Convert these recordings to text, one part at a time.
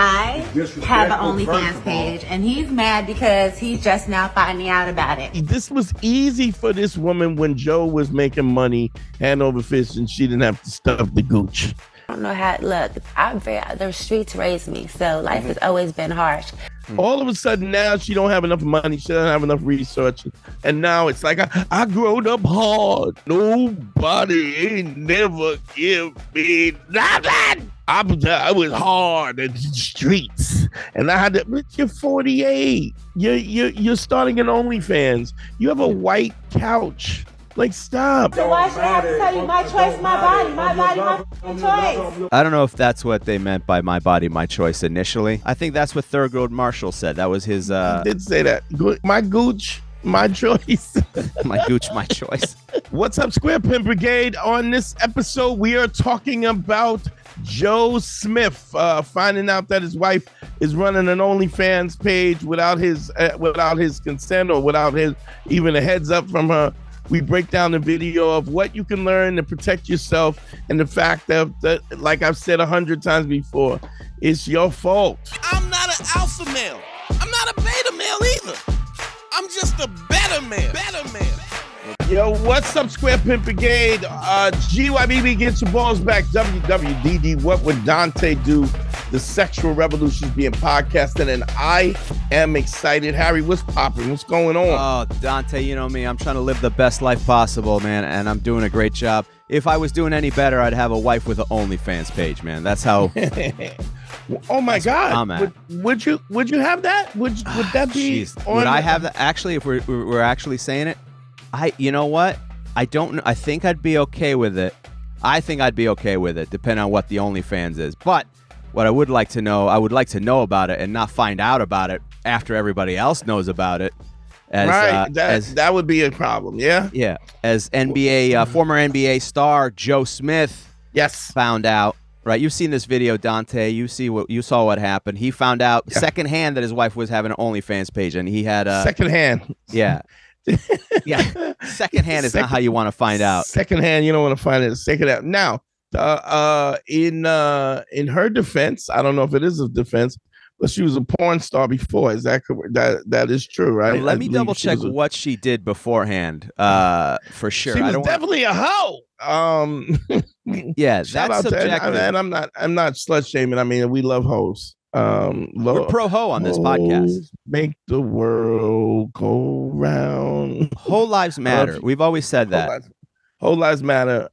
I have an OnlyFans page, and he's mad because he's just now finding out about it. This was easy for this woman when Joe was making money hand over fist and she didn't have to stuff the gooch. I don't know how, look, the streets raised me, so life has always been harsh. All of a sudden now she don't have enough money, she doesn't have enough research, and now it's like, I growed up hard. Nobody ain't never give me nothing. I was hard in the streets, and I had to. But you're 48. You're starting an OnlyFans. You have a white couch. Like, stop. So why should I have to tell you my choice, my body, my choice? I don't know if that's what they meant by my body, my choice initially. I think that's what Thurgood Marshall said. That was his. He did say that. My gooch, my choice. My gooch, my choice. What's up, Square Pimp Brigade? On this episode, we are talking about Joe Smith finding out that his wife is running an OnlyFans page without his consent or without his even a heads up from her. We break down the video of what you can learn to protect yourself and the fact that like I've said 100 times before, it's your fault. I'm not an alpha male. I'm not a beta male either. I'm just a better man. Yo, what's up, Square Pimp Brigade? GYBB gets your balls back. WWDD, what would Dante do? The sexual revolution is being podcasted, and I am excited. Harry, what's popping? What's going on? Oh, Dante, you know me. I'm trying to live the best life possible, man, and I'm doing a great job. If I was doing any better, I'd have a wife with an OnlyFans page, man. That's how. Oh my God! I'm at. Would you have that? Would that be? Would I have that? Actually, if we're actually saying it, you know what? I don't know. I think I'd be okay with it. I think I'd be okay with it, depending on what the OnlyFans is. But what I would like to know, I would like to know about it and not find out about it after everybody else knows about it. That would be a problem. Yeah. Yeah. As former NBA star Joe Smith. Yes. Found out. Right. You've seen this video, Dante. You saw what happened. He found out secondhand that his wife was having an OnlyFans page, and he had a secondhand. Yeah. Yeah. Secondhand is not how you want to find out. Secondhand, you don't want to find it. Secondhand. Now, in her defense, I don't know if it is a defense, but she was a porn star before. Is that correct? That is true, right? Let me double check what she did beforehand. For sure. She was definitely a hoe. Yeah, that's subjective. And I'm not slut shaming. I mean, we love hoes. We're pro ho on this podcast. Make the world go round. Whole lives matter. We've always said that. Whole lives matter.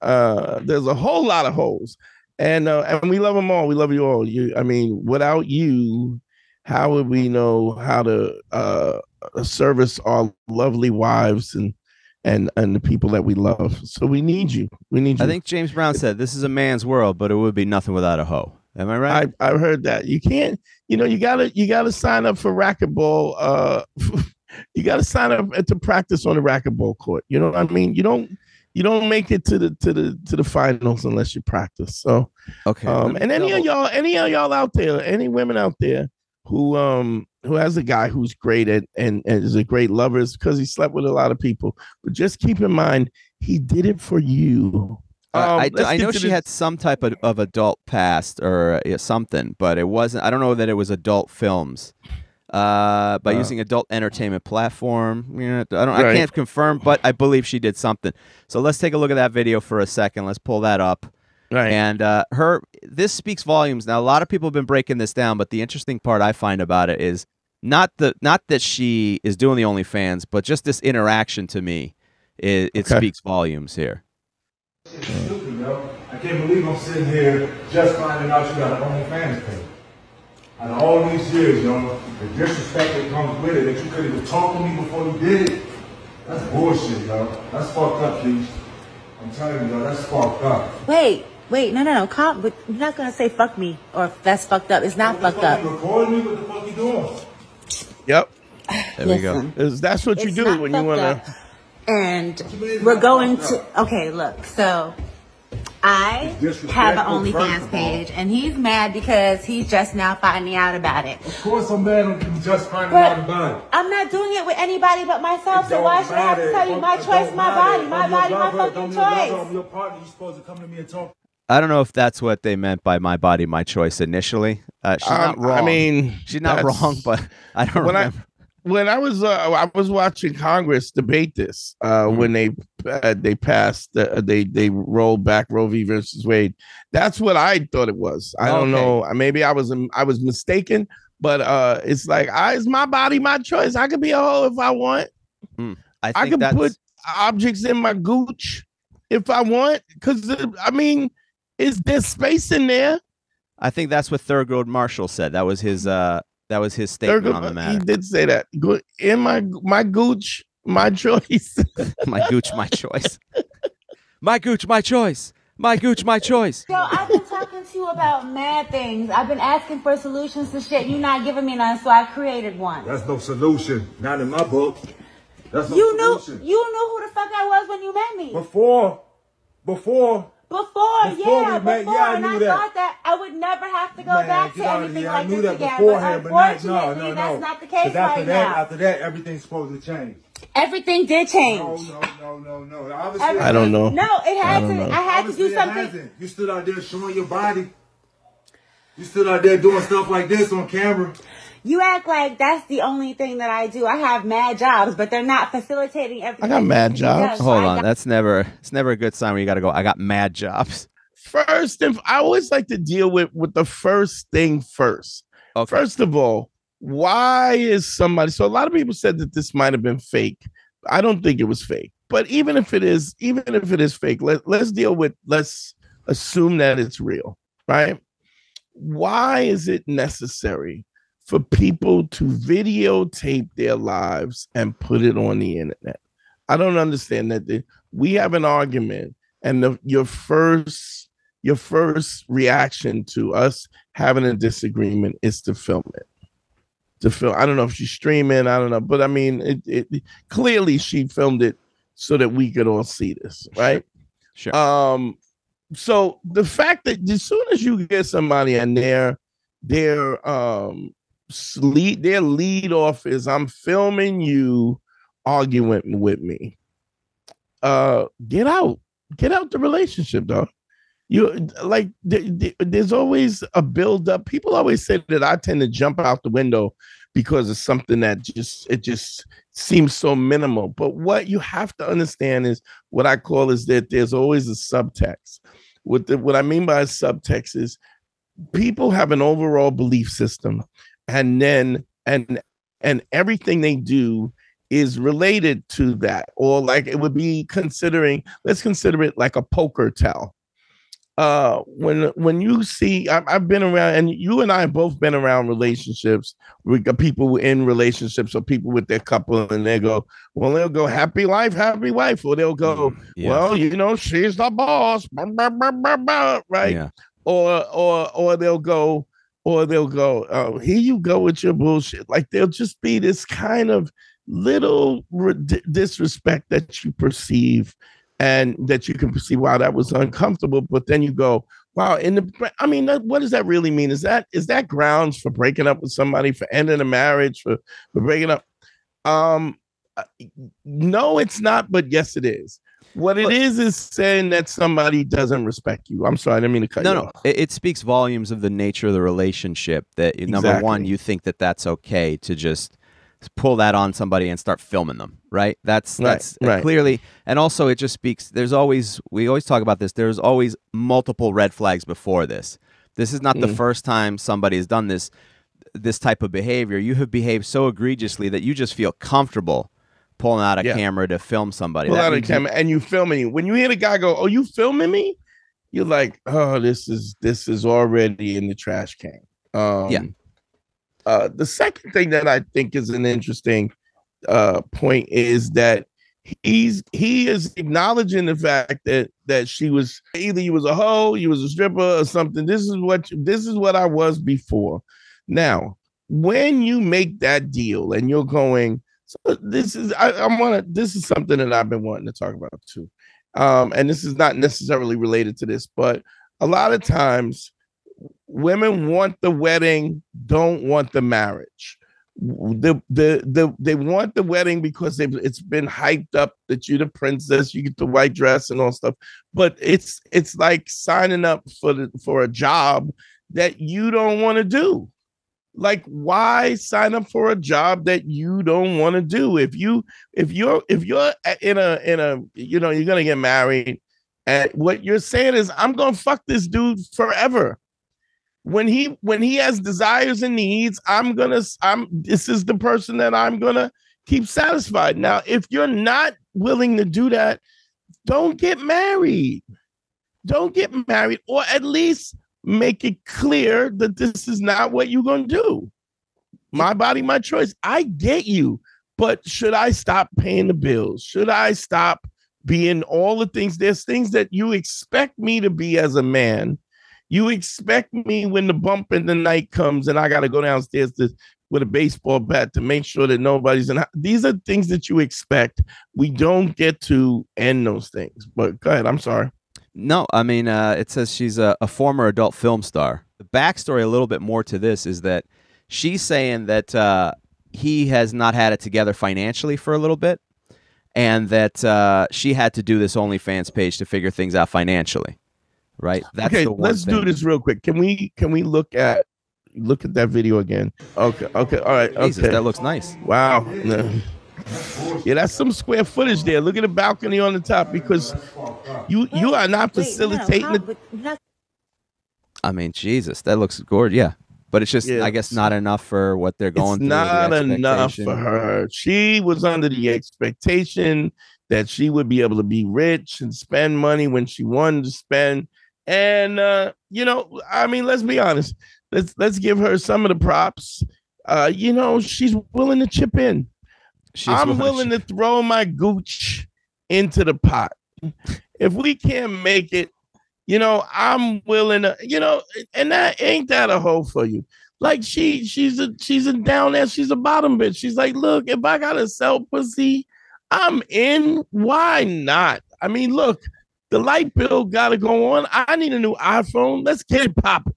There's a whole lot of hoes, and we love them all. We love you all. I mean, without you, how would we know how to service our lovely wives and the people that we love? So we need you. We need you. I think James Brown said this is a man's world, but it would be nothing without a hoe. Am I right? I've heard that. You can't. You gotta sign up for racquetball. You gotta sign up to practice on the racquetball court. You know what I mean? You don't make it to the finals unless you practice. So okay. And any of y'all out there, any women out there who has a guy who's great and is a great lover, is because he slept with a lot of people. But just keep in mind, he did it for you. I know she had some type of adult past or something, but it wasn't. I don't know that it was adult films. By using adult entertainment platform, I can't confirm, but I believe she did something. So let's take a look at that video for a second. Let's pull that up. Right. And this speaks volumes. Now, a lot of people have been breaking this down, but the interesting part I find about it is not that she is doing the OnlyFans, but just this interaction to me. It speaks volumes here. It's stupid, yo. I can't believe I'm sitting here just finding out you got an OnlyFans page. Out of all these years, yo, the disrespect that comes with it, that you could even talk to me before you did it, that's bullshit, yo. That's fucked up, Keith. I'm telling you, yo, that's fucked up. Wait, no. Calm. But you're not gonna say fuck me or that's fucked up. It's not fucked up. You recording me? What the fuck you doing? Yep. There we go. That's what you do when you wanna. And we're going to, okay, look, so I have an OnlyFans page, and he's mad because he's just now finding out about it. Of course I'm mad I'm just finding out about it. I'm not doing it with anybody but myself, so why should I have to tell you my choice, my body, my fucking choice? I'm your partner, you're supposed to come to me and talk. I don't know if that's what they meant by "my body, my choice" initially. She's not wrong. I mean, she's not wrong, but I don't remember. When I was watching Congress debate this when they passed they rolled back Roe v. versus Wade. That's what I thought it was. I don't know. Maybe I was mistaken, but it's like it's my body, my choice. I could be a hoe if I want. I could put objects in my gooch if I want. Because I mean, is there space in there? I think that's what Thurgood Marshall said. That was his statement on the matter. He did say that. In my gooch, my choice. My gooch, my choice. My gooch, my choice. My gooch, my choice. Yo, I've been talking to you about mad things. I've been asking for solutions to shit. You're not giving me none, so I created one. That's no solution. Not in my book. That's no solution. You knew who the fuck I was when you met me. Before, I knew that. Thought that I would never have to go back to anything like this again. Beforehand, but no. that's not the case right now. After that, everything's supposed to change. Everything did change. No. Obviously, I don't know. No, it had to. I had to do something. Hasn't. You stood out there showing your body. You stood out there doing stuff like this on camera. You act like that's the only thing that I do. I have mad jobs, but they're not facilitating everything. I got mad jobs. Hold on, it's never a good sign when you got to go. I got mad jobs. First, I always like to deal with the first thing first. Okay. First of all, why is somebody? So a lot of people said that this might have been fake. I don't think it was fake. But even if it is fake, let's assume that it's real, right? Why is it necessary for people to videotape their lives and put it on the internet? I don't understand that. We have an argument, and your first reaction to us having a disagreement is to film it. I don't know if she's streaming. I don't know, but I mean, it clearly she filmed it so that we could all see this, right? Sure. So the fact that as soon as you get somebody and their lead off is I'm filming you arguing with me. Get out the relationship, dog. You like there's always a build up. People always say that I tend to jump out the window because of something that just seems so minimal. But what you have to understand is what I call is that there's always a subtext. What I mean by a subtext is people have an overall belief system, and then and everything they do is related to that, or like it would be let's consider it like a poker tell. When you see, I've been around, and you and I have both been around relationships. We got people in relationships or people with their couple, and they'll go happy life, happy wife, or they'll go, well, she's the boss, right? Yeah. Or they'll go, here you go with your bullshit. Like there'll just be this kind of little disrespect that you perceive. And that you can perceive, wow, that was uncomfortable. But then you go, wow, what does that really mean? Is that grounds for breaking up with somebody, for ending a marriage, for breaking up? No, it's not. But yes, it is. What it is saying that somebody doesn't respect you. I'm sorry, I didn't mean to cut you off. It speaks volumes of the nature of the relationship. That number one, you think that that's okay to just pull that on somebody and start filming them, right? That's right. Clearly, and also it just speaks. We always talk about this. There's always multiple red flags before this. This is not the first time somebody has done this type of behavior. You have behaved so egregiously that you just feel comfortable pulling out a camera to film somebody. Pull out a camera and you filming. When you hear the guy go, "Oh, you filming me?" You're like, "Oh, this is already in the trash can." The second thing that I think is an interesting point is that he is acknowledging the fact that she was either you was a hoe, you was a stripper, or something. This is what I was before. Now, when you make that deal and you're going, so this is something that I've been wanting to talk about too, and this is not necessarily related to this, but a lot of times women want the wedding, don't want the marriage. They want the wedding because it's been hyped up that you're the princess, you get the white dress and all stuff, but it's like signing up for a job that you don't want to do. Like, why sign up for a job that you don't want to do? If you're in a you're gonna get married, and what you're saying is, I'm gonna fuck this dude forever. When he has desires and needs, this is the person that I'm gonna keep satisfied. Now, if you're not willing to do that, don't get married. Don't get married, or at least make it clear that this is not what you're gonna do. My body, my choice. I get you, but should I stop paying the bills? Should I stop being all the things? There's things that you expect me to be as a man. You expect me when the bump in the night comes and I got to go downstairs with a baseball bat to make sure that nobody's in. These are things that you expect. We don't get to end those things. But go ahead. I'm sorry. No, I mean, it says she's a former adult film star. The backstory, a little bit more to this, is that she's saying that he has not had it together financially for a little bit, and that she had to do this OnlyFans page to figure things out financially. Right. That's okay. Let's do this real quick. Can we look at that video again? Okay. All right. Jesus, okay. That looks nice. Wow. Yeah, that's some square footage there. Look at the balcony on the top, because you are not facilitating I mean, Jesus, that looks gorgeous. Yeah. But it's just, I guess, not enough for what they're going through. It's not enough for her. She was under the expectation that she would be able to be rich and spend money when she wanted to spend. And I mean, let's be honest. Let's give her some of the props. She's willing to chip in. I'm willing to throw my gooch into the pot. If we can't make it, I'm willing to, and that ain't that a hoe for you. Like she's a down there. She's a bottom bitch. She's like, look, if I gotta sell pussy, I'm in. Why not? I mean, look, the light bill got to go on. I need a new iPhone. Let's get it popping.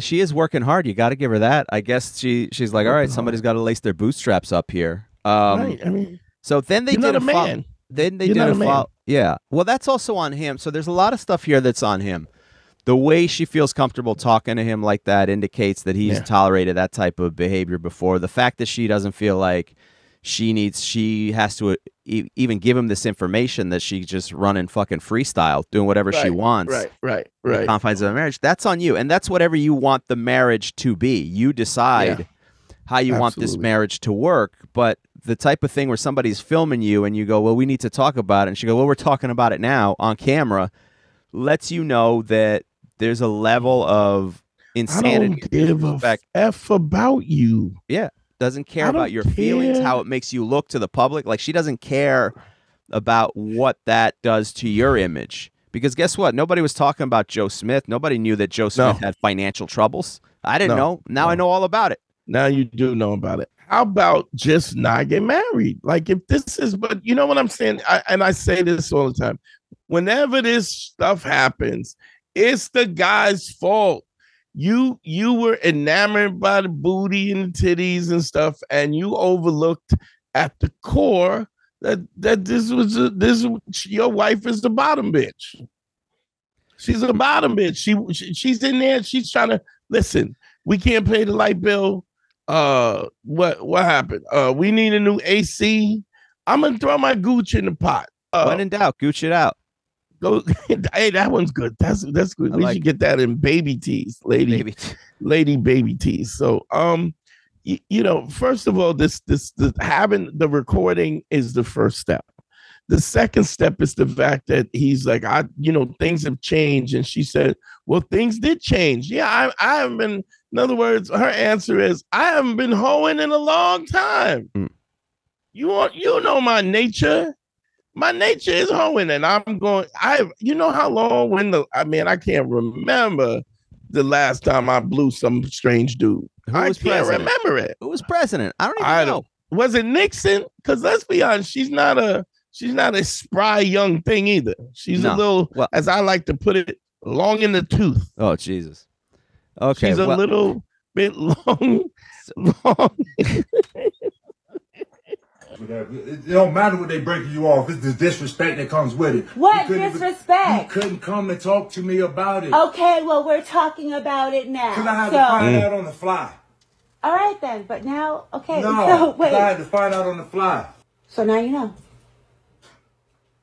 She is working hard. You got to give her that. I guess she's like, all right, somebody's got to lace their bootstraps up here. Right. I mean, so then they did a man. Then they did a follow. Yeah. Well, that's also on him. So there's a lot of stuff here that's on him. The way she feels comfortable talking to him like that indicates that he's tolerated that type of behavior before. The fact that she doesn't feel like she has to even give him this information, that she's just running fucking freestyle, doing whatever she wants. Right. In the confines of a marriage. That's on you. And that's whatever you want the marriage to be. You decide how you want this marriage to work. But the type of thing where somebody's filming you and you go, well, we need to talk about it. And she goes, well, we're talking about it now on camera, lets you know that there's a level of insanity. I don't give a F about you. Yeah. Doesn't care about your feelings, how it makes you look to the public. Like, she doesn't care about what that does to your image. Because guess what? Nobody was talking about Joe Smith. Nobody knew that Joe Smith had financial troubles. I didn't know. Now I know all about it. Now you do know about it. How about just not get married? Like, if this is, but you know what I'm saying? I say this all the time. Whenever this stuff happens, it's the guy's fault. You were enamored by the booty and the titties and stuff, and you overlooked at the core that your wife is the bottom bitch. She's a bottom bitch. She's in there. She's trying to listen. We can't pay the light bill. What happened? We need a new AC. I'm gonna throw my gooch in the pot. When in doubt, gooch it out. Go. Hey, that one's good. That's good. We should get that in baby tees, lady baby tees. So, first of all, this having the recording is the first step. The second step is the fact that he's like, things have changed, and she said, well, things did change. Yeah, I haven't been. In other words, her answer is, I haven't been hoeing in a long time. You know my nature. My nature is hoeing, and I'm going. How long? I can't remember the last time I blew some strange dude. I can't remember it. Who was president? I don't even know. Was it Nixon? Because let's be honest, she's not a spry young thing either. She's a little, as I like to put it, long in the tooth. Oh Jesus. Okay. She's a little bit long. It don't matter what they breaking you off. It's the disrespect that comes with it. What disrespect? You couldn't come and talk to me about it. Okay, well, we're talking about it now. Because I had to find out on the fly. All right, then. But now, okay. No, so, wait. I had to find out on the fly. So now you know.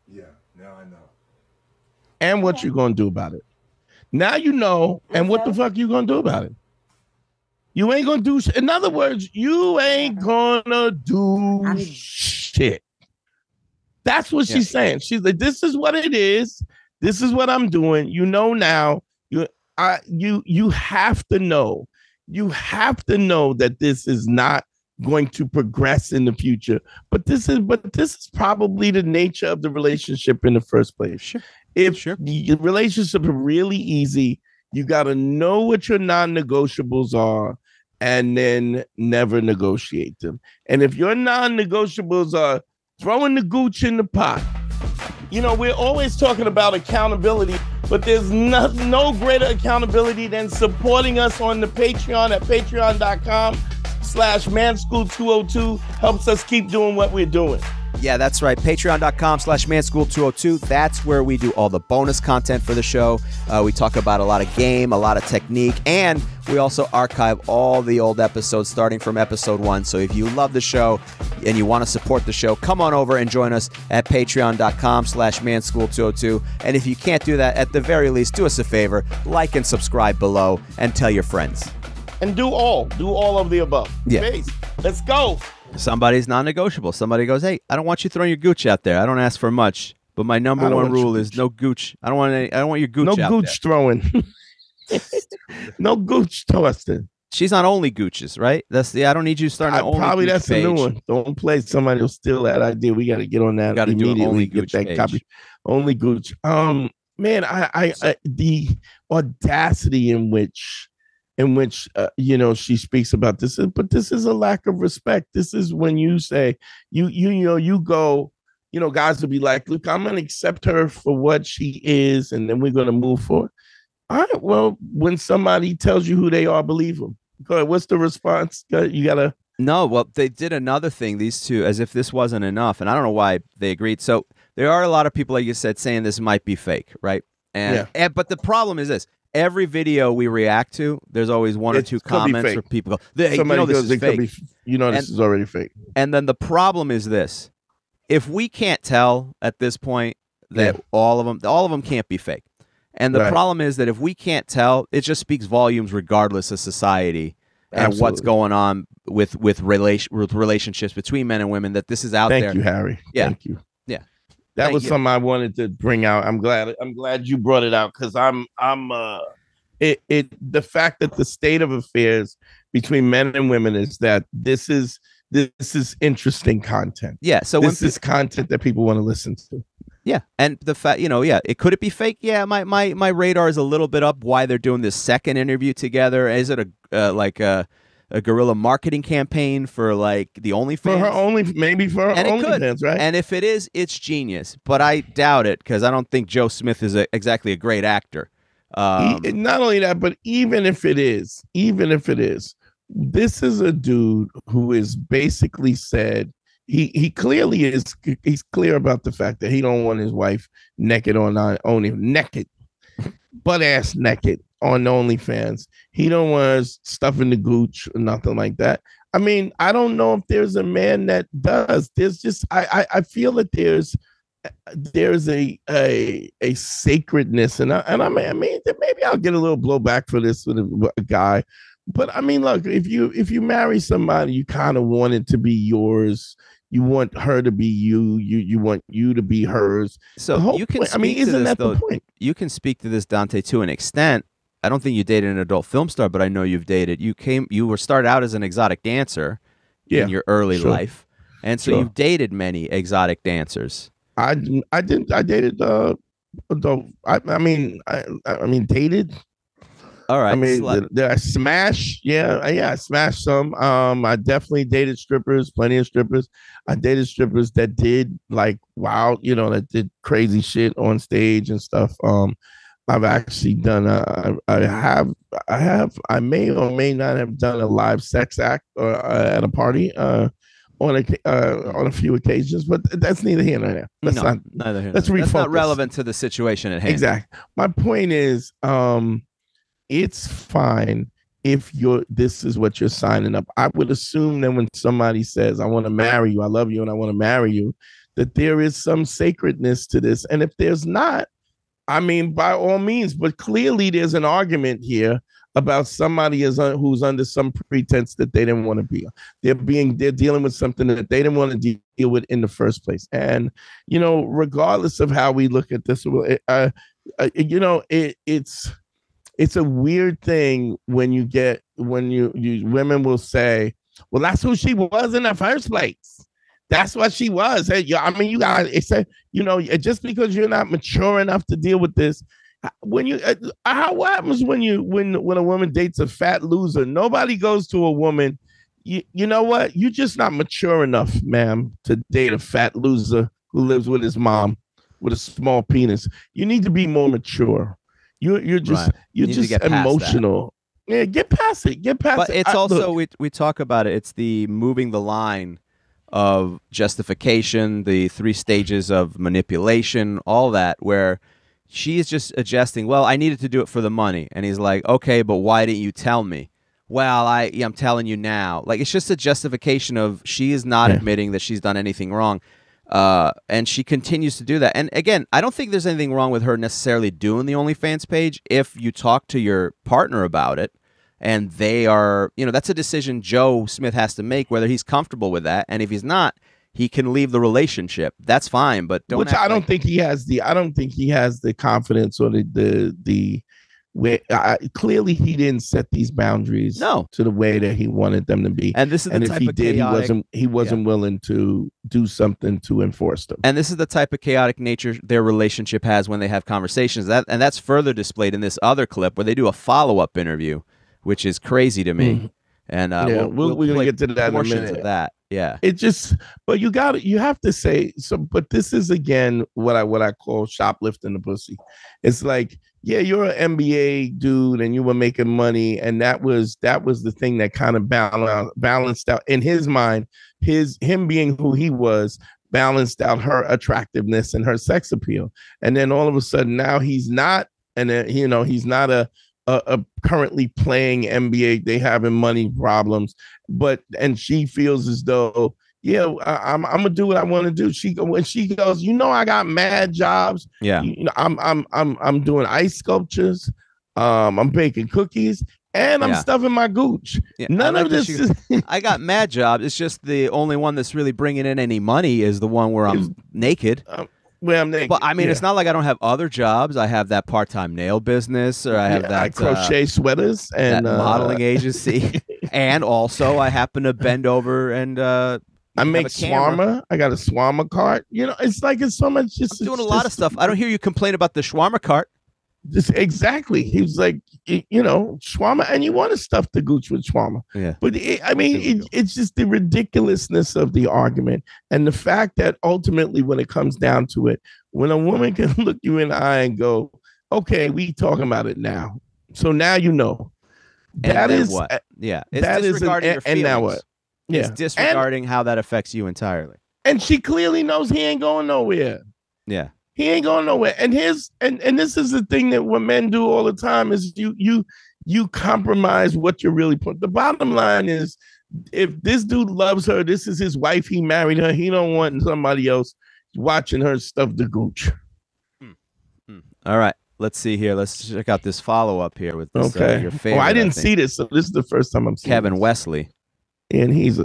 Yeah, now I know. And what you going to do about it. Now you know, and what the fuck you going to do about it? You ain't going to do in other words, you ain't going to do shit. That's what she's saying. She's like, this is what it is. This is what I'm doing. You know now. You have to know. You have to know that this is not going to progress in the future. But this is probably the nature of the relationship in the first place. Sure. If the relationship is really easy, you got to know what your non-negotiables are and then never negotiate them. And if your non-negotiables are throwing the gooch in the pot, you know, we're always talking about accountability, but there's no greater accountability than supporting us on the Patreon at patreon.com/manschool202. Helps us keep doing what we're doing. Yeah, that's right. Patreon.com/manschool202. That's where we do all the bonus content for the show. We talk about a lot of game, a lot of technique, and we also archive all the old episodes starting from episode 1. So if you love the show and you want to support the show, come on over and join us at patreon.com/manschool202. And if you can't do that, at the very least, do us a favor, like and subscribe below and tell your friends. And do all of the above. Yeah. Base. Let's go. Somebody's non-negotiable. Somebody goes, hey, I don't want you throwing your gooch out there. I don't ask for much, but my number one rule is no gooch. I don't want your gooch out there. No gooch throwing. No gooch toasting. She's on Only Gooches, right? I don't need you starting an Only probably Gooch that's page. a new one. Don't play. Somebody will steal that idea. We got to get on that immediately. Only Get Gooch that page. copy. Only Gooch. Man, I the audacity in which you know, she speaks about this, but this is a lack of respect. This is when you say you go, you know, guys will be like, look, I'm gonna accept her for what she is, and then we're gonna move forward. All right, well, when somebody tells you who they are, believe them. Go ahead. What's the response? You gotta. No, well, they did another thing, these two, as if this wasn't enough, and I don't know why they agreed. So there are a lot of people, like you said, saying this might be fake, right? And but the problem is this. Every video we react to, there's always one or two comments where people go, hey, somebody you know, this is fake. This is already fake. And then the problem is this. If we can't tell at this point that all of them can't be fake. And the problem is that if we can't tell, it just speaks volumes regardless of society and what's going on with relationships between men and women, that this is out there. Thank you, Harry. Yeah. Thank you. Yeah. That was something I wanted to bring out. I'm glad you brought it out, because the fact that the state of affairs between men and women is that this is interesting content. Yeah. So this is content that people want to listen to. Yeah. And the fact, could it be fake? Yeah. My radar is a little bit up why they're doing this second interview together. Is it a guerrilla marketing campaign for like the OnlyFans? For her OnlyFans, right? And if it is, it's genius. But I doubt it, because I don't think Joe Smith is exactly a great actor. Not only that, but even if it is, this is a dude who is basically said he's clear about the fact that he don't want his wife naked butt ass naked on OnlyFans. He don't want us stuffing the gooch or nothing like that. I mean, I don't know if there's a man that does. There's just I feel that there's a sacredness, and I mean maybe I'll get a little blowback for this with a guy, but I mean, look, if you marry somebody, you kind of want it to be yours. You want her to be you. You want you to be hers. So you can. Isn't that the point? You can speak to this, Dante, to an extent. I don't think you dated an adult film star, but I know you've dated. You were started out as an exotic dancer in your early life, and so you've dated many exotic dancers. I dated adult. I mean dated. All right. I mean, did I smash? Yeah, I smashed some. I definitely dated strippers, plenty of strippers. I dated strippers that did that did crazy shit on stage and stuff. I've actually done. I may or may not have done a live sex act at a party on a few occasions, but that's neither here nor there. That's not neither here. Let's refocus. That's not refocus. relevant to the situation at hand. Exactly. My point is, it's fine if this is what you're signing up. I would assume that when somebody says, "I want to marry you, I love you, and I want to marry you," that there is some sacredness to this, and if there's not, I mean, by all means, but clearly there's an argument here about somebody who's under some pretense that they didn't want to be. They're dealing with something that they didn't want to deal with in the first place. And, regardless of how we look at this, it's a weird thing when women will say, well, that's who she was in the first place. That's what she was. I mean, you guys, just because you're not mature enough to deal with this, what happens when a woman dates a fat loser? Nobody goes to a woman. You know what? You're just not mature enough, ma'am, to date a fat loser who lives with his mom with a small penis. You need to be more mature. You're just emotional. Yeah, get past it. But it's also we talk about it. It's the moving the line of justification, the 3 stages of manipulation, all that, where she is just adjusting, well, I needed to do it for the money. And he's like, okay, but why didn't you tell me? Well, I'm telling you now. Like, it's just a justification of she is not admitting that she's done anything wrong. And she continues to do that. And again, I don't think there's anything wrong with her necessarily doing the OnlyFans page if you talk to your partner about it. And they are, that's a decision Joe Smith has to make, whether he's comfortable with that. And if he's not, he can leave the relationship. That's fine, but I don't think he has the confidence or the way. Clearly, he didn't set these boundaries to the way that he wanted them to be. And this is if he did, he wasn't willing to do something to enforce them. And this is the type of chaotic nature their relationship has when they have conversations. And that's further displayed in this other clip where they do a follow-up interview, which is crazy to me. Mm-hmm. And we're gonna get to that in a minute. Of that. Yeah. It just, but you have to say so. But this is again what I call shoplifting the pussy. It's like, yeah, you're an NBA dude and you were making money, and that was the thing that kind of balanced out in his mind. Him being who he was balanced out her attractiveness and her sex appeal. And then all of a sudden now he's not, and he's not a currently playing NBA. They having money problems, and she feels as though, I'm gonna do what I want to do. When she goes, I got mad jobs. Yeah, I'm doing ice sculptures. I'm baking cookies, and I'm stuffing my gooch. Yeah, None of this is. I got mad jobs. It's just the only one that's really bringing in any money is the one where I'm naked. Where I'm naked. But I mean, it's not like I don't have other jobs. I have that part-time nail business, or I have that I crochet sweaters and that modeling agency, and also I happen to bend over and I make shawarma. I got a shawarma cart. It's like it's so much. I'm doing a lot of stuff. I don't hear you complain about the shawarma cart. Exactly. He was like, shawarma, and you want to stuff the gooch with shawarma. Yeah. But it's just the ridiculousness of the argument, and the fact that ultimately, when it comes down to it, when a woman can look you in the eye and go, "Okay, we talking about it now," so now that is what? Yeah, it's that disregarding your feelings. And now what? Yeah, it's disregarding how that affects you entirely. And she clearly knows he ain't going nowhere. Yeah. He ain't going nowhere. And and this is the thing that what men do all the time is you compromise what you're really putting. The bottom line is, if this dude loves her, this is his wife, he married her, he don't want somebody else watching her stuff the gooch. All right. Let's see here. Let's check out this follow-up here with this, your favorite. I didn't see this, so this is the first time I'm seeing Kevin Wesley. And he's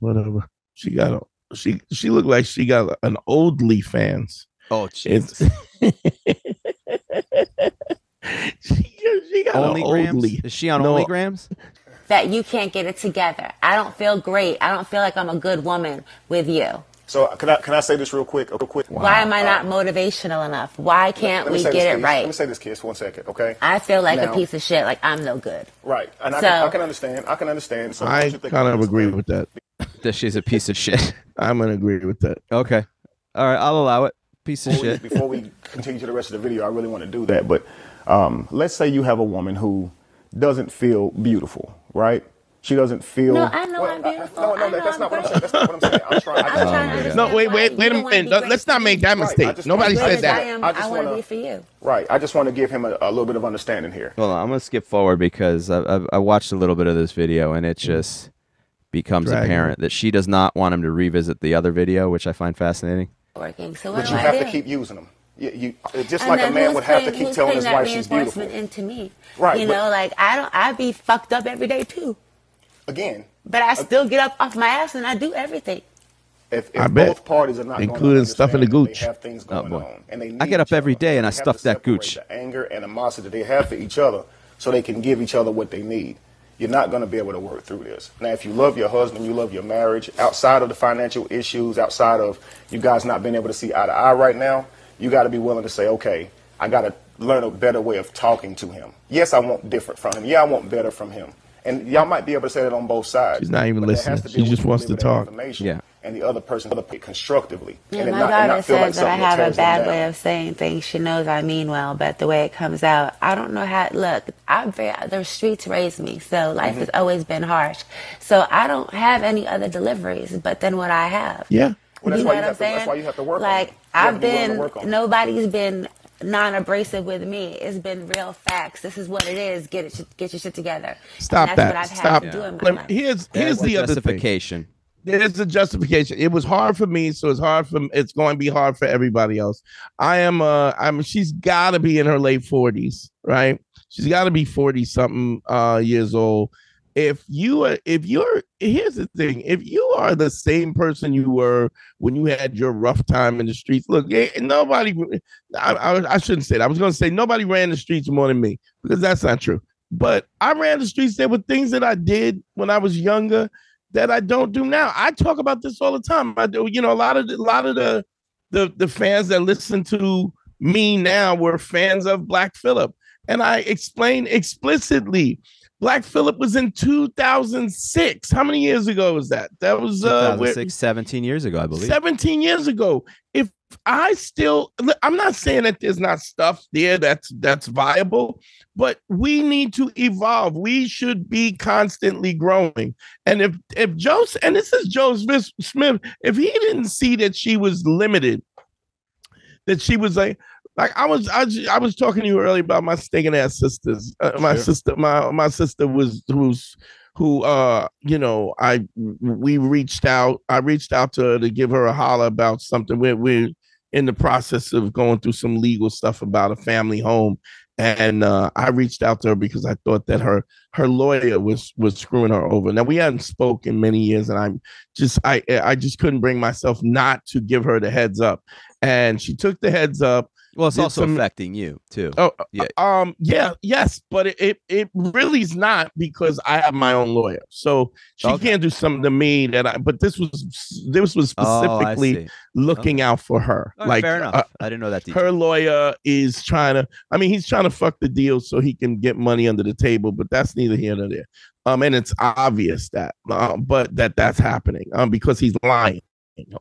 whatever. She looked like she got an Oldly fans. Oh, Jesus. she got an Oldly. Is she on OnlyGrams? That you can't get it together. I don't feel great. I don't feel like I'm a good woman with you. So can I say this real quick? Wow. Why am I not motivational enough? Why can't we get it right? Let me say this, kids, for 1 second, okay? I feel like a piece of shit. Like I'm no good. Right, and I can understand. So I kind of agree with that. That she's a piece of shit. I'm gonna agree with that. Okay, all right, I'll allow it. Piece of shit. Before we continue to the rest of the video, I really want to do that. But let's say you have a woman who doesn't feel beautiful, right? She doesn't feel. No, I know I'm beautiful. No, that's not what I'm saying. That's not what I'm saying. I'm trying to understand. No, wait a minute. Let's not make that mistake. Nobody said that. I want to be for you. Right. I just want to give him a little bit of understanding here. Hold on, I'm gonna skip forward because I watched a little bit of this video and it just becomes apparent that she does not want him to revisit the other video, which I find fascinating. Working. So but you have to keep using them. You just like a man would have to keep telling his wife she's beautiful. Into me, right? You know, like I be fucked up every day too. Again, but I still get up off my ass and I do everything. If both parties are not including stuffing the gooch, they have things going on, and they need I get up every day and I stuff that gooch. The anger and animosity they have for each other, so they can give each other what they need. You're not going to be able to work through this. Now, if you love your husband, you love your marriage, outside of the financial issues, outside of you guys not being able to see eye to eye right now, you got to be willing to say, okay, I got to learn a better way of talking to him. Yes, I want different from him. Yeah, I want better from him. And y'all might be able to say that on both sides. She's not even listening. She just wants to talk. Yeah. And the other person constructively. Yeah, and my daughter says that I have a bad way down. of saying things. She knows I mean well, but the way it comes out, I don't know how. Look, the streets raised me, so life has always been harsh. So I don't have any other deliveries but than what I have. Yeah. Well, you know what I'm saying? That's why you have to work like, on it. Nobody's been non-abrasive with me. It's been real facts. This is what it is. Get your shit together. Stop that. What I've Stop. Had to do in my life. Here's the other justification. There's the justification. It was hard for me, so it's going to be hard for everybody else. She's got to be in her late 40s, right? She's got to be 40 something years old. Here's the thing. If you are the same person you were when you had your rough time in the streets, look, nobody, I shouldn't say that. I was going to say nobody ran the streets more than me, because that's not true. But I ran the streets. There were things that I did when I was younger that I don't do now. I talk about this all the time. I do, a lot of the fans that listen to me now were fans of Black Phillip. And I explained explicitly, Black Phillip was in 2006. How many years ago was that? That was 17 years ago, I believe. 17 years ago. If I'm not saying that there's not stuff there that's viable, but we need to evolve. We should be constantly growing. And if Joe, and this is Joe Smith, if he didn't see that she was limited, that she was like I was talking to you earlier about my stinking ass sisters. My sister we reached out. I reached out to her to give her a holler about something. We're in the process of going through some legal stuff about a family home. And I reached out to her because I thought that her lawyer was screwing her over. Now, we hadn't spoken in many years, and I just couldn't bring myself not to give her the heads up. And she took the heads up. Well, it's also affecting you too. Oh, yeah. Yes, but it really is not, because I have my own lawyer, so she can't do something to me but this was specifically looking out for her. Like, fair enough. I didn't know that detail. Her lawyer is he's trying to fuck the deal so he can get money under the table, but that's neither here nor there. And it's obvious that, but that's happening because he's lying.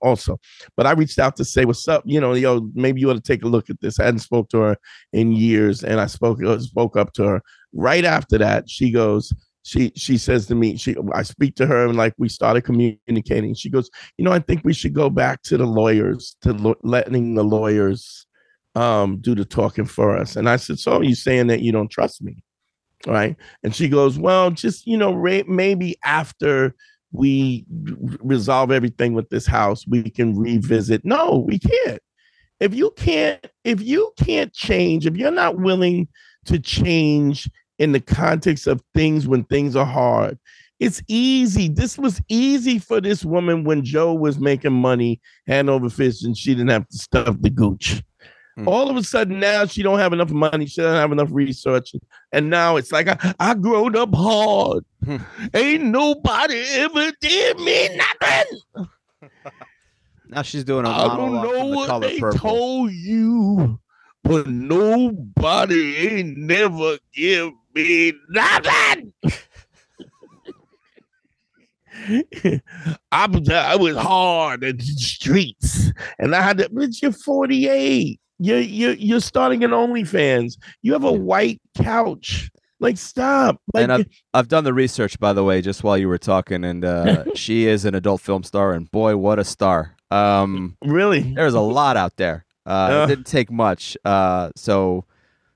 Also, but I reached out to say, what's up, maybe you ought to take a look at this. I hadn't spoke to her in years, and I spoke up to her right after that. She goes, she says to me, I speak to her, and like we started communicating. She goes, I think we should go back to the lawyers, letting the lawyers do the talking for us. And I said, so are you saying that you don't trust me? Right? And she goes, well, just maybe after we resolve everything with this house, we can revisit. No, we can't. If you can't change, if you're not willing to change in the context of things when things are hard, it's easy. This was easy for this woman when Joe was making money hand over fist and she didn't have to stuff the gooch. All of a sudden now she don't have enough money. She doesn't have enough research. And now it's like, I growed up hard. Ain't nobody ever did me nothing. Now she's doing a I don't know what they told you, but nobody ain't never give me nothing. I was hard in the streets. And I had to, bitch, you're 48. You're starting an OnlyFans. You have a white couch. Like, stop. Like, and I've done the research, by the way, just while you were talking, and she is an adult film star, and boy, what a star. Really? There's a lot out there. It didn't take much.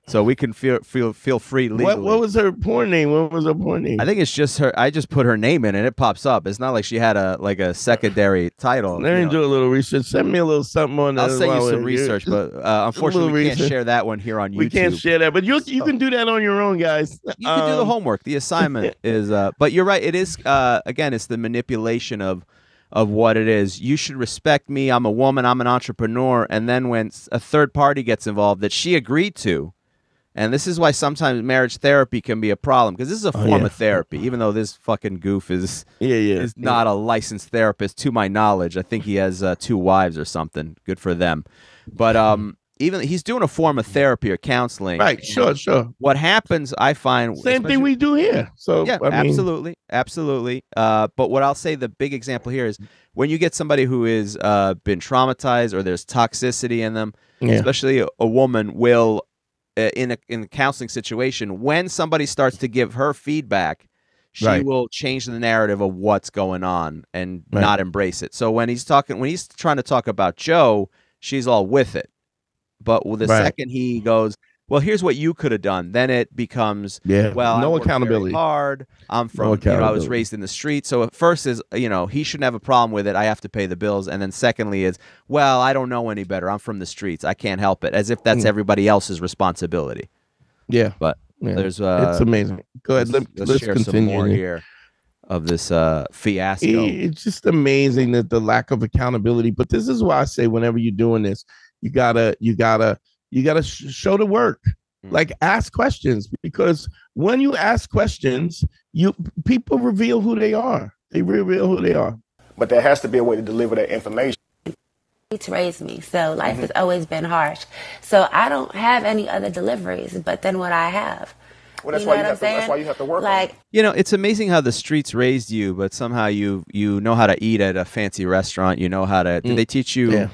So we can feel free legally. What was her porn name? What was her porn name? I think it's just her. I just put her name in and it pops up. It's not like she had a secondary title. Let me do a little research. Send me a little something on that. I'll send you some research, but unfortunately we can't share that one here on YouTube. We can't share that, but you can do that on your own, guys. You can do the homework. The assignment is, but you're right. It is again, it's the manipulation of what it is. You should respect me. I'm a woman. I'm an entrepreneur. And then when a third party gets involved that she agreed to. And this is why sometimes marriage therapy can be a problem, because this is a form of therapy, even though this fucking goof is not a licensed therapist, to my knowledge. I think he has 2 wives or something. Good for them. But even he's doing a form of therapy or counseling. Right, sure. What happens, I find... Same thing we do here. So yeah, absolutely. But what I'll say, the big example here is when you get somebody who is been traumatized or there's toxicity in them, especially a woman will... in a counseling situation, when somebody starts to give her feedback, she will change the narrative of what's going on and not embrace it. So when he's trying to talk about Joe, she's all with it. But the second he goes, well, here's what you could have done, then it becomes, well, no I worked accountability. very hard. I'm from, I was raised in the street. So at first is, he shouldn't have a problem with it. I have to pay the bills. And then secondly is, well, I don't know any better. I'm from the streets. I can't help it. As if that's everybody else's responsibility. Yeah. But there's it's amazing. Go ahead. Let's share continue some more here of this fiasco. It's just amazing that the lack of accountability. But this is why I say whenever you're doing this, you gotta show the work. Like, ask questions, because when you ask questions, people reveal who they are. They reveal who they are. But there has to be a way to deliver that information. To raise me, so life has always been harsh. So I don't have any other deliveries but than what I have. Well, that's why you have to work. Like, it's amazing how the streets raised you, but somehow you know how to eat at a fancy restaurant. You know how to. Did they teach you?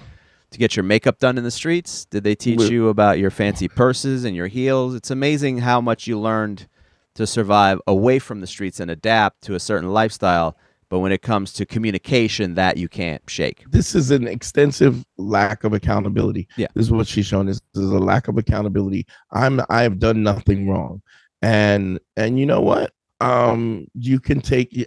To get your makeup done in the streets? Did they teach you about your fancy purses and your heels? It's amazing how much you learned to survive away from the streets and adapt to a certain lifestyle. But when it comes to communication, that you can't shake. This is an extensive lack of accountability. Yeah. This is what she's showing. This is a lack of accountability. I have done nothing wrong. And you know what? You can take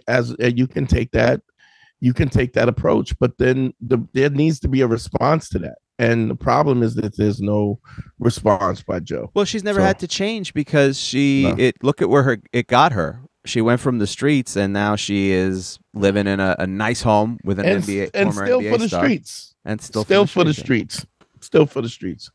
that approach, but then there needs to be a response to that. And the problem is that there's no response by Joe. Well, she's never had to change because look at where it got her. She went from the streets and now she is living in a nice home with an NBA and former still NBA for the star. streets. And still for the streets. Still for the streets.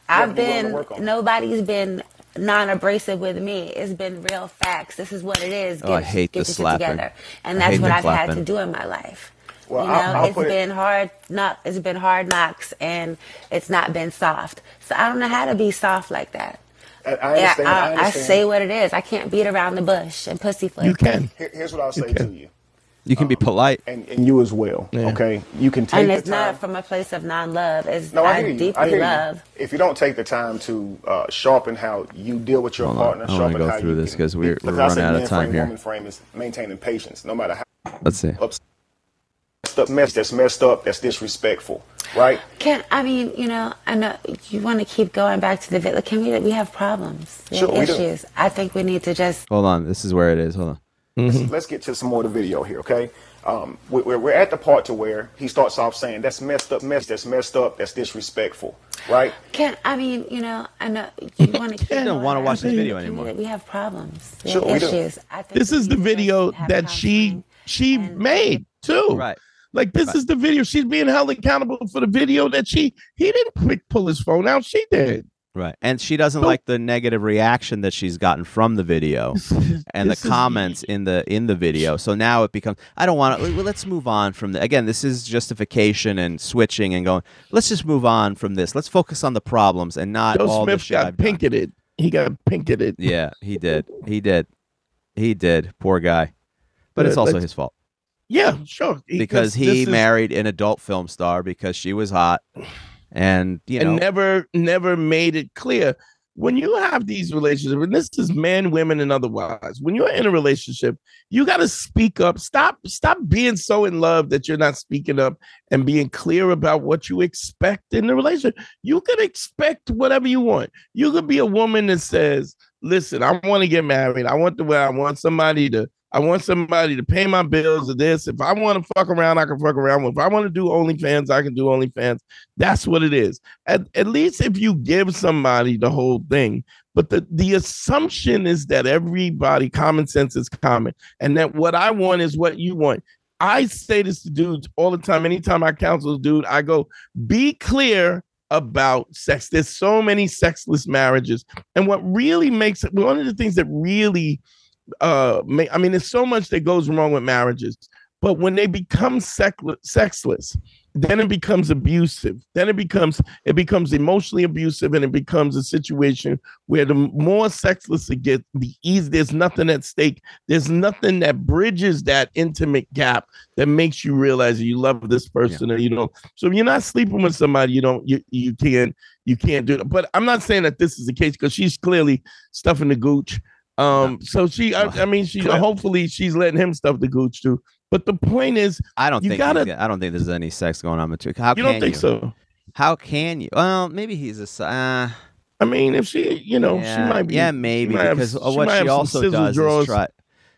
Nobody's been non-abrasive with me. It's been real facts. This is what it is. I hate the slapping. Together. And that's what I've had to do in my life. Well, it's been hard. It's been hard knocks, and it's not been soft. So I don't know how to be soft like that. I understand. I say what it is. I can't beat around the bush and pussyfoot. You can. Here's what I'll say to you. You can be polite. And you as well, okay? You can take and the it's time. not from a place of non-love. It's I deeply love. If you don't take the time to sharpen how you deal with your partner, I want to go through this because we're running out of time here. Woman frame is maintaining patience, no matter how. Let's see. That's messed up. That's disrespectful, right? I know you want to keep going back to the. Can we have problems? We have issues. Do. I think we need to just. Hold on. This is where it is. Hold on. Let's get to some more of the video here, okay? We're at the part to where he starts off saying that's messed up, that's messed up, that's disrespectful, right? I know you want to. I don't want to watch this video anymore. We have problems. We have issues. This is the video that she made too. Right. Like this is the video. She's being held accountable for the video that he didn't quick pull his phone out. She did. Right. And she doesn't like the negative reaction that she's gotten from the video and the comments in the video. So now it becomes, I don't want to, let's move on from the, again, this is justification and switching and going, let's just move on from this. Let's focus on the problems and not all the shit I've done. He got pinketed. Yeah, he did. Poor guy. But it's also his fault. Yeah, sure. Because he married an adult film star because she was hot, and never made it clear. When you have these relationships, and this is men, women, and otherwise, when you're in a relationship, you got to speak up. Stop being so in love that you're not speaking up and being clear about what you expect in the relationship. You could expect whatever you want. You could be a woman that says, listen, I want to get married. I want somebody to pay my bills or this. If I want to fuck around, I can fuck around. If I want to do OnlyFans, I can do OnlyFans. That's what it is. At least if you give somebody the whole thing. But the assumption is that everybody, common sense is common, and that what I want is what you want. I say this to dudes all the time. Anytime I counsel a dude, I go, be clear about sex. There's so many sexless marriages. And what really makes it, one of the things that really there's so much that goes wrong with marriages, but when they become sexless, then it becomes abusive. Then it becomes emotionally abusive, and it becomes a situation where the more sexless it gets, the easier. There's nothing at stake. There's nothing that bridges that intimate gap that makes you realize that you love this person, or you don't. So if you're not sleeping with somebody, you can't do it. But I'm not saying that this is the case, because she's clearly stuffing the gooch. So hopefully she's letting him stuff the gooch too. But the point is, I don't think there's any sex going on between. How you don't think so? How can you? Well, maybe he's a. If she, she might be. Yeah, maybe, because what she also does is try.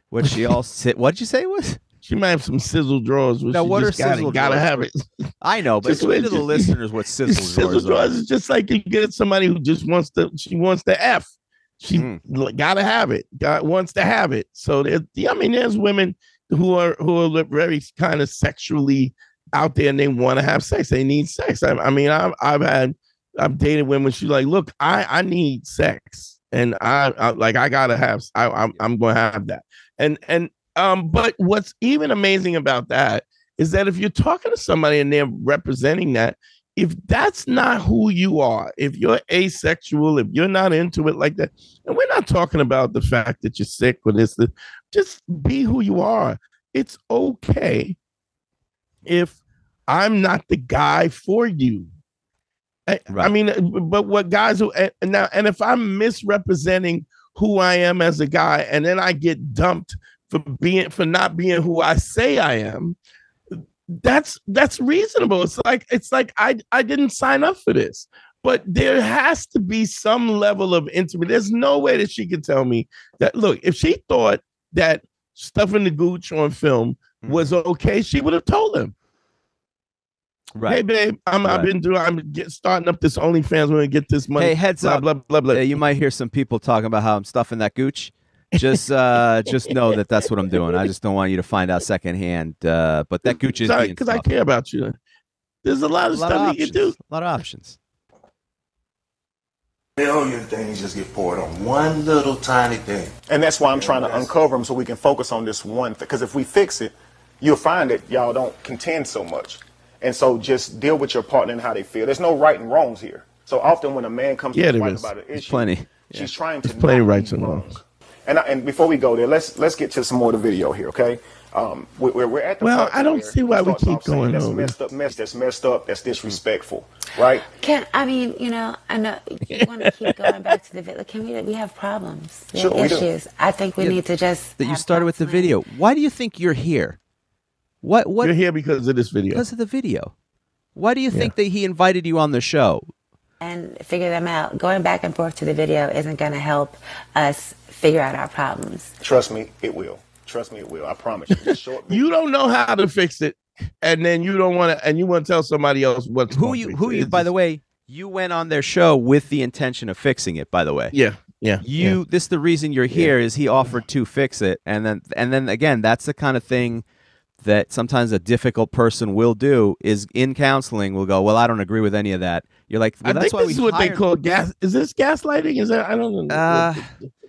What she also, what'd you say it was? She might have some sizzle drawers. Now, what are sizzle drawers? Gotta have it. I know, but explain to the listeners what sizzle drawers is. Just like you get somebody who just wants to F. She gotta have it. Wants to have it. So there's women who are very kind of sexually out there, and they want to have sex. They need sex. I've dated women. She's like, look, I need sex, and I gotta have. I'm going to have that. But what's even amazing about that is that if you're talking to somebody and they're representing that, if that's not who you are, if you're asexual, if you're not into it like that, and we're not talking about the fact that you're sick or this, just be who you are. It's okay if I'm not the guy for you. Right. But what guys who now, and if I'm misrepresenting who I am as a guy, and then I get dumped for not being who I say I am, that's reasonable. It's like I didn't sign up for this, but there has to be some level of intimacy. There's no way that she could tell me that, look, if she thought that stuffing the gooch on film was okay, she would have told him. Right. Hey, babe, I'm starting up this OnlyFans. We're gonna get this money. Hey, heads up. Blah, blah, blah. Yeah, you might hear some people talking about how I'm stuffing that gooch. Just know that's what I'm doing. I just don't want you to find out secondhand. But that gooch is because I care about you. There's a lot of stuff you can do. A lot of options. Million things just get poured on one little tiny thing. And that's why I'm trying to uncover them so we can focus on this one thing. Because if we fix it, you'll find that y'all don't contend so much. And so just deal with your partner and how they feel. There's no right and wrongs here. So often when a man comes to fight about an issue, she's trying to plenty rights and wrongs. And before we go there, let's get to some more of the video here, okay? We're at the I don't see why we keep going that's over. That's messed up. That's disrespectful, right? I know you want to keep going back to the video. We have problems. We have issues. Do. I think we need to just. That you started with the video. Why do you think you're here? What? You're here because of this video. Because of the video. Why do you think that he invited you on the show? And figure them out. Going back and forth to the video isn't going to help us figure out our problems. Trust me, it will. I promise you. You don't know how to fix it, and then you don't want to, and you want to tell somebody else what's who you. By the way, you went on their show with the intention of fixing it. By the way, yeah. This is the reason you're here. Is he offered to fix it, and then again, that's the kind of thing that sometimes a difficult person will do. Is in counseling will go, well, I don't agree with any of that. You're like, well, that's why this is what they call gas. Is this gaslighting? Is that I don't know.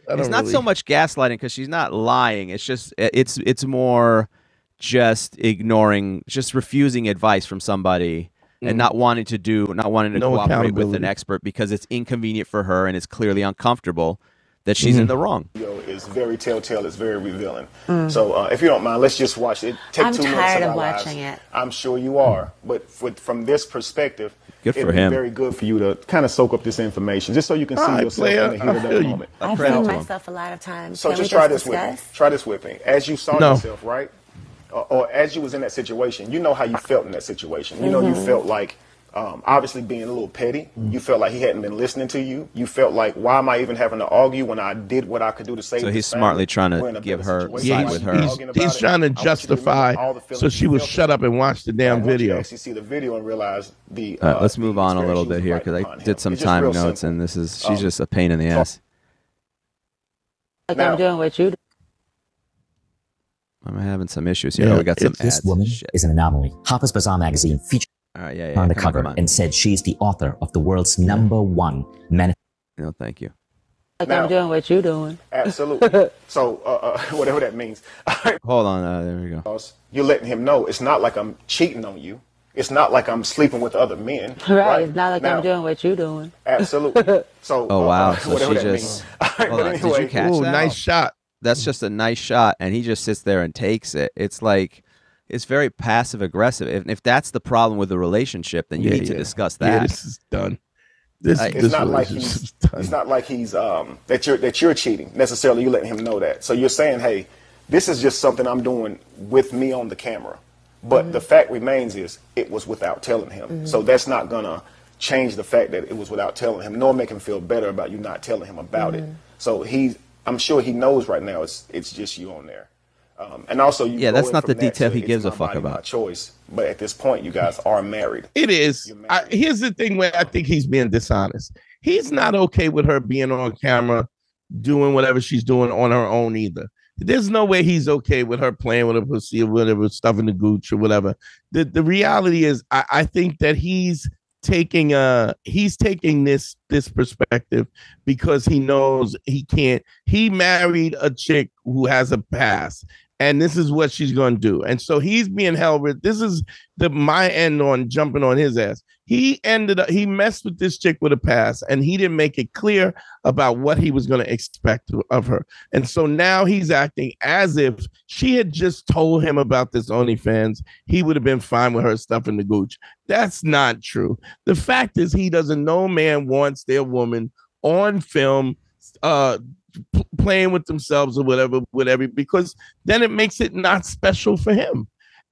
It's not so much gaslighting because she's not lying. It's just it's more just ignoring, just refusing advice from somebody and not wanting to cooperate with an expert because it's inconvenient for her and it's clearly uncomfortable. that she's in the wrong. Is very telltale. It's very revealing. So if you don't mind, let's just watch it. Take 2 minutes tired of of our watching lives. it. I'm sure you are. But from this perspective, Good it'd for be him. very good for you to kind of soak up this information, just so you can see right, yourself player, in the heat of I that feel you. moment. I've proud seen to him. myself a lot of times. So Can just we try this with me. discuss? Try this with me. As you saw No. yourself, right? Or as you was in that situation, you know how you felt in that situation. You know, you felt like, obviously being a little petty. You felt like he hadn't been listening to you. You felt like, why am I even having to argue when I did what I could do to save So this he's family? smartly trying to We're in a give better her situation. Yeah, side with her. he's trying to justify so she will shut up and watch the damn video. Actually see the video and realize the. Let's move on a experience little she was bit here right because I behind him. did some It's just time real notes, simple. and this is she's just a pain in the ass. Like Now- I'm doing what you do. I'm having some issues here. Yeah, We got some This ads. woman Shit. is an anomaly. Harper's Bazaar magazine featured All right, yeah, her on the come cover on. and said she's the author of the world's #1 manifesto. No, thank you. Like Now- I'm doing what you doing. Absolutely. So whatever that means. Hold on, there we go. You're letting him know it's not like I'm cheating on you. It's not like I'm sleeping with other men. Right. It's not like Now, I'm doing what you doing. Absolutely. So. Oh wow, so whatever she that just. means. All right, Hold but on, did anyway, you catch Ooh, that? nice shot. That's just a nice shot, and he just sits there and takes it. It's like, it's very passive aggressive. If that's the problem with the relationship, then you need to discuss that. Yeah, this is done. This It's not like relationship's he's. done. It's not like he's that you're cheating necessarily. You letting him know that. So you're saying, hey, this is just something I'm doing with me on the camera. But the fact remains is it was without telling him. So that's not gonna change the fact that it was without telling him, nor make him feel better about you not telling him about it. So I'm sure he knows right now it's just you on there. And also, you Yeah, go that's in not from the that detail to, he it's gives a my fuck body, my about. choice. But at this point, you guys are married. It is. You're married. Here's the thing where I think he's being dishonest. He's not okay with her being on camera, doing whatever she's doing on her own either. There's no way he's okay with her playing with her pussy or whatever, stuffing the gooch or whatever. The reality is, I think that he's taking this perspective because he knows he can't. He married a chick who has a past, and this is what she's going to do. And so he's being held with. This is my end on jumping on his ass. He messed with this chick with a past, and he didn't make it clear about what he was going to expect of her. And so now he's acting as if she had just told him about this OnlyFans. He would have been fine with her stuff in the gooch. That's not true. The fact is, he doesn't. No man wants their woman on film, playing with themselves or whatever, because then it makes it not special for him.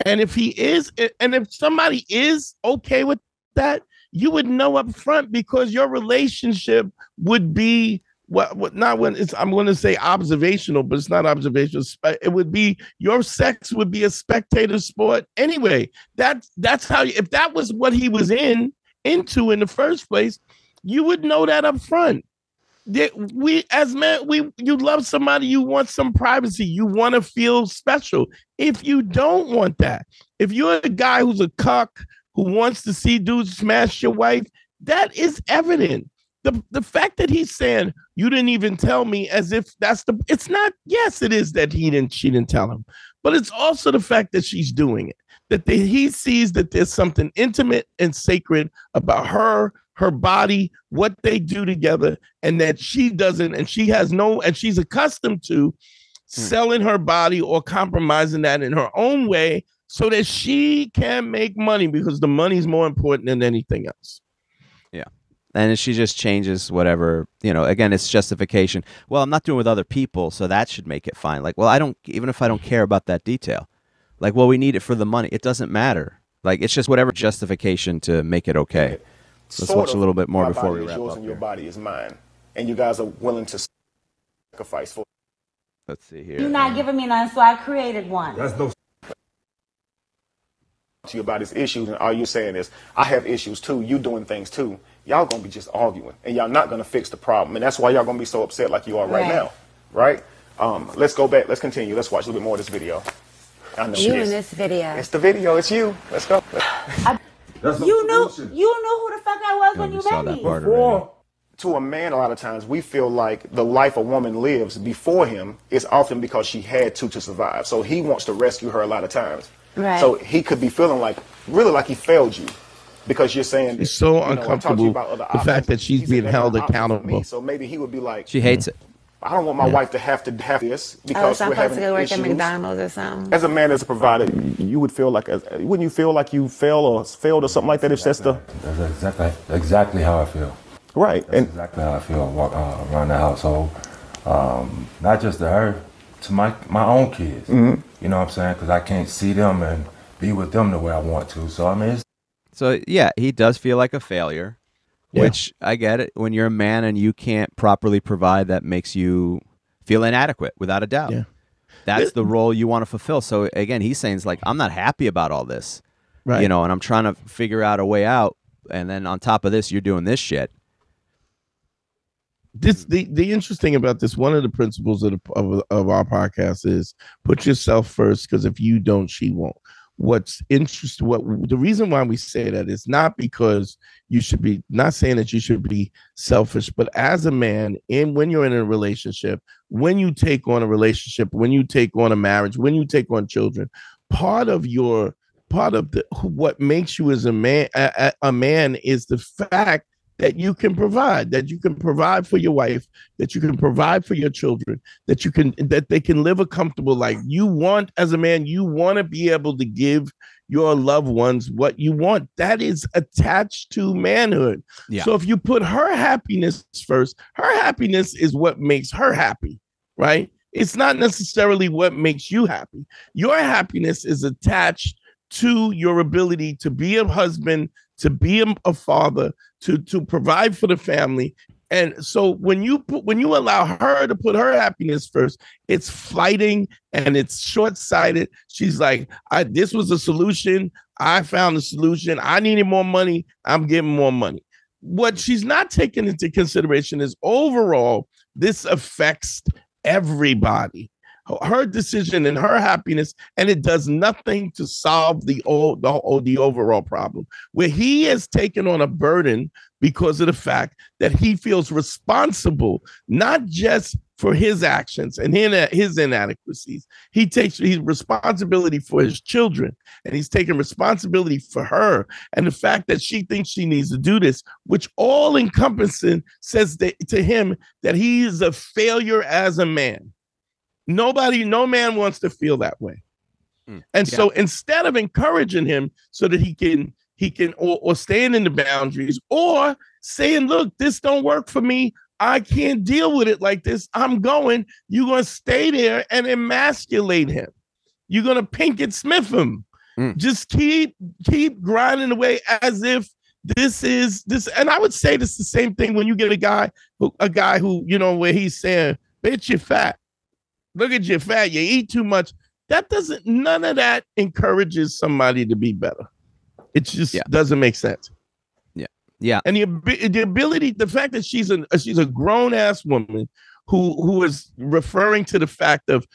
And if if somebody is okay with that, you would know up front, because your relationship would be I'm going to say observational, but it's not observational. It would be, your sex would be a spectator sport anyway. That's how, if that was what he was into in the first place, you would know that up front. We as men, you love somebody, you want some privacy, you want to feel special. If you don't want that, if you're a guy who's a cuck who wants to see dudes smash your wife, that is evident. The fact that he's saying you didn't even tell me, as if it's not. Yes, it is that she didn't tell him, but it's also the fact that she's doing it. That he sees that there's something intimate and sacred about her body, what they do together, and that she doesn't, and she's accustomed to selling her body or compromising that in her own way so that she can make money, because the money's more important than anything else. Yeah. And she just changes whatever, again, it's justification. Well, I'm not doing it with other people, so that should make it fine. Like, well, even if I don't care about that detail, like, well, we need it for the money. It doesn't matter. Like, it's just whatever justification to make it okay. Let's watch a little bit more before we wrap up. Your body is mine, and you guys are willing to sacrifice for. Let's see here. You're not giving me none, so I created one. That's no. To you about his issues, and all you're saying is, I have issues too. You doing things too. Y'all gonna be just arguing, and y'all not gonna fix the problem, and that's why y'all gonna be so upset like you are right now, right? Let's go back. Let's continue. Let's watch a little bit more of this video. I know You in this video. It's the video. It's you. Let's go. You knew who the fuck I was when you saw met that me. part already. To a man, a lot of times we feel like the life a woman lives before him is often because she had to survive. So he wants to rescue her a lot of times. Right. So he could be feeling really like he failed you, because you're saying She's so uncomfortable. The fact that she's being held accountable. So maybe he would be like, She hates it. I don't want my wife to have this because so I'm we're supposed to having go work issues. at McDonald's or something. As a man, as a provider, you would feel like, wouldn't you feel like you failed or something like that? If that's the That's exactly how I feel. Right. That's exactly how I feel around the household. Not just to her, to my own kids. Mm-hmm. You know what I'm saying? Because I can't see them and be with them the way I want to. So, I mean, So, yeah, he does feel like a failure, which I get it. When you're a man and you can't properly provide, that makes you feel inadequate, without a doubt. Yeah. That's the role you want to fulfill. So, again, he's saying, it's like, I'm not happy about all this, Right. you know, and I'm trying to figure out a way out. And then on top of this, you're doing this shit. The interesting about this, one of the principles of our podcast is put yourself first, because if you don't, she won't. What's interesting, the reason why we say that is not because you should be, not saying that you should be selfish, but as a man, when you're in a relationship, when you take on a relationship, when you take on a marriage, when you take on children, part of what makes you as a man is the fact that you can provide for your wife, that you can provide for your children, that they can live a comfortable life. You want, as a man, you want to be able to give your loved ones what you want. That is attached to manhood. Yeah. So if you put her happiness first, her happiness is what makes her happy, right? It's not necessarily what makes you happy. Your happiness is attached to your ability to be a husband, to be a father, to provide for the family. And so when you allow her to put her happiness first, it's flighting and it's short-sighted. She's like, this was a solution. I found a solution. I needed more money. I'm getting more money. What she's not taking into consideration is overall, this affects everybody. Her decision and her happiness, and it does nothing to solve the overall problem, where he has taken on a burden because of the fact that he feels responsible, not just for his actions and his inadequacies. He takes responsibility for his children, and he's taking responsibility for her, and the fact that she thinks she needs to do this, which all encompassing says to him that he is a failure as a man. No man wants to feel that way. And so instead of encouraging him so that he can or staying in the boundaries, or saying, look, this don't work for me, I can't deal with it like this, you're going to stay there and emasculate him. You're going to Pinkett Smith him. Just keep grinding away as if this is this. And I would say this the same thing when you get a guy who, you know, where he's saying, bitch, you're fat. Look at you fat, you eat too much. None of that encourages somebody to be better. It just doesn't make sense. Yeah. And the ability, the fact that she's a grown ass woman who is referring to the fact of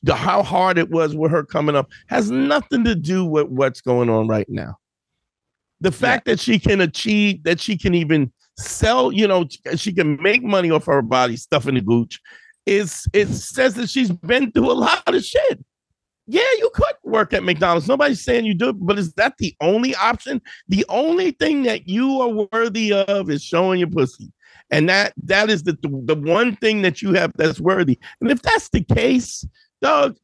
how hard it was with her coming up has nothing to do with what's going on right now. The fact that she can achieve, that she can even sell, you know, she can make money off her body, stuffing the gooch. It says that she's been through a lot of shit. Yeah, you could work at McDonald's. Nobody's saying you do it, but is that the only option? The only thing that you are worthy of is showing your pussy. And that is the one thing that you have that's worthy. And if that's the case, dog,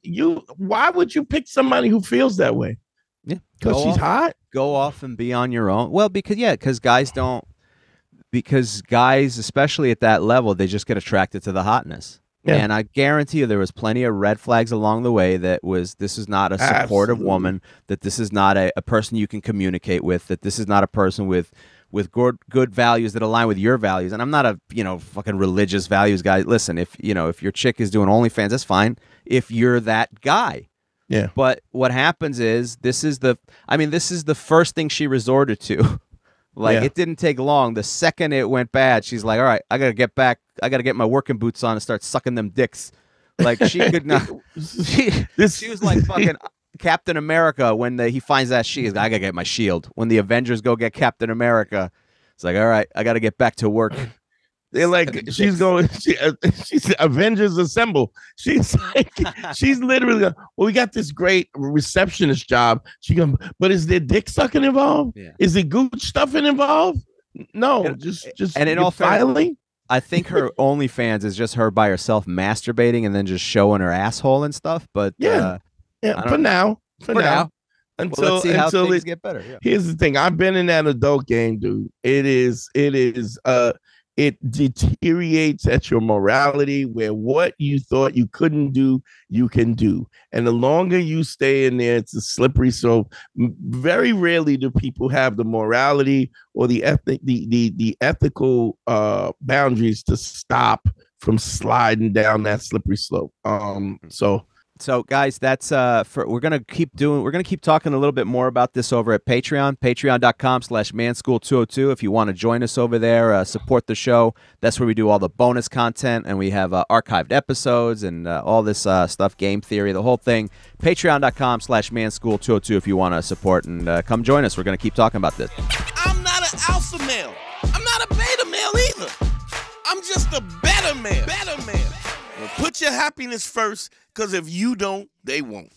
why would you pick somebody who feels that way? Yeah. Because she's hot? Go off and be on your own. Well, because guys, especially at that level, they just get attracted to the hotness. Yeah. And I guarantee you there was plenty of red flags along the way this is not a supportive woman, that this is not a person you can communicate with, that this is not a person with good values that align with your values. And I'm not a, fucking religious values guy. Listen, if your chick is doing OnlyFans, that's fine if you're that guy. Yeah. But what happens is this is the first thing she resorted to. It didn't take long. The second it went bad, she's like, all right, I got to get back. I got to get my working boots on and start sucking them dicks. Like, she could not. She was like fucking Captain America when he finds that I got to get my shield. When the Avengers go get Captain America, it's like, all right, I got to get back to work. They're like, she's Avengers Assemble. She's literally going, well, we got this great receptionist job. She goes, but is there dick sucking involved? Yeah. Is there gooch stuffing involved? No, just and in all filing. I think her OnlyFans is just her by herself masturbating and then just showing her asshole and stuff. But for now. Until let's see how things get better. Yeah. Here's the thing. I've been in that adult game, dude. It deteriorates at your morality, where what you thought you couldn't do, you can do. And the longer you stay in there, it's a slippery slope. Very rarely do people have the morality or the ethical boundaries to stop from sliding down that slippery slope. So guys, that's we're gonna keep talking a little bit more about this over at Patreon, patreon.com/manschool202. If you want to join us over there, support the show. That's where we do all the bonus content, and we have archived episodes and all this stuff, game theory, the whole thing. Patreon.com/manschool202 if you want to support and come join us. We're gonna keep talking about this. I'm not an alpha male. I'm not a beta male either. I'm just a better man. Well, put your happiness first, because if you don't, they won't.